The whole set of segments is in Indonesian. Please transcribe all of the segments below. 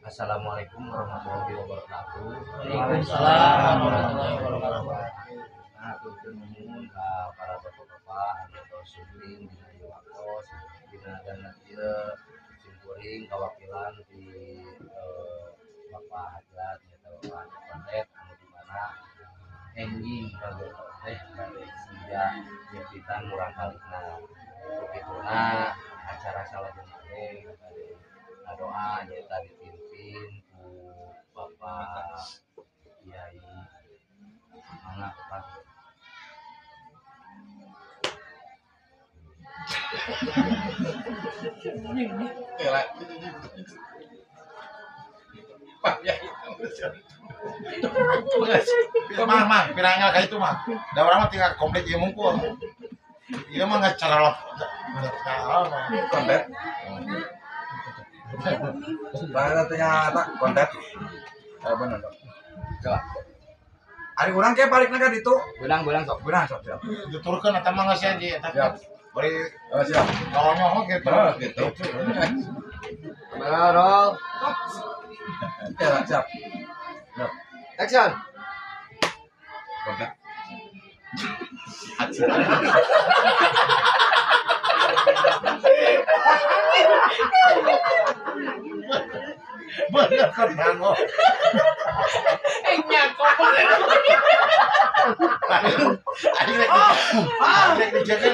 Assalamualaikum warahmatullahi wabarakatuh. Waalaikumsalam warahmatullahi wabarakatuh. Nah, turun nuhun ka para bapak-bapak anu syuting dina ieu waktos dina dana ieu simkuring kawakilan di Bapak Hajat eta Bapak Kondet anu di mana enjing kageu teh dari senja nyepitan murang kalina. Begituna acara salajengna teh dari doa nyata dipimpin ku Bapak Kiai mana Pak Mang, pirangnya kayak itu mah. Da urang mah tinggal komplit ieu mungkul. Ieu mah ngacara Konten. Bahasa ternyata konten. Benar. coba Ari urang ke balik naga ditu. belang sok Benar sok siap. diturkeun eta mah geus ya eta. Siap. Bari Siap. nyoho gitu. Gitu. kamera roll Ya, siap. action Konten. Bener kan nango. Rek dijaga.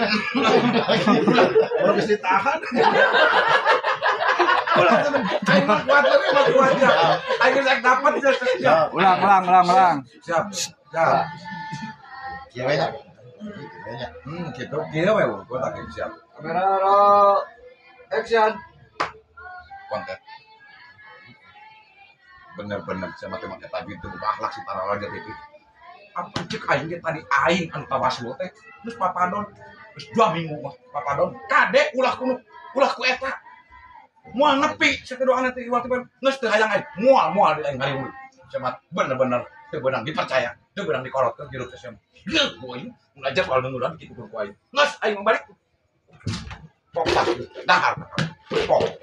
Ora bisa tahan. Aing mah kuat tapi mah kuat ya. Aing geus dapat siap. Ulang. Siap. Siap. Kieu we nya. Gitu. Kieu we gua tak siap. kamera roll action Konten. Bener-bener sama teh make tadi itu buka akhlak si para raja itu. Apa cek aing ge tadi aing anu tawassul teh geus papadon. Geus 2 minggu mah papadon. Kade ulah ku eta. Moal nepi sakedoana teh iwal teh geus teu hayang aing. Moal di aing hari ini. Sama bener-bener teu beunang dipercaya, teu beunang dikolotkeun hirup teh sama. Geuh boy. Belajar soal nunduran kitu ku aing. Geus aing balik. Pok dahar. Pok.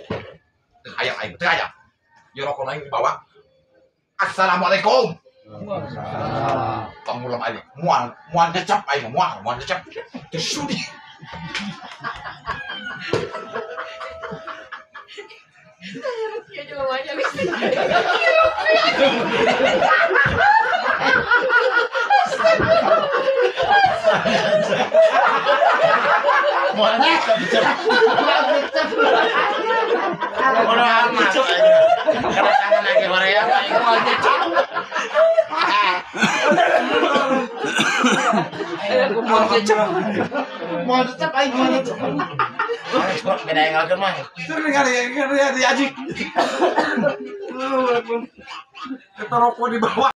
Teu hayang aing, teu hayang. Ya rokok aing dibawa. Assalamualaikum. Pengulang aja, mual ngecap aja, mual ngecap, tersudi. Ya coba aja nih. Moal ngecap. Ora amat. Karena tangan lagi Korea moal ngecap. Moal ngecap aing moal ngecap. Beda yang ngalakeun mah. Terus ngari diajik. Kita rokok di bawah.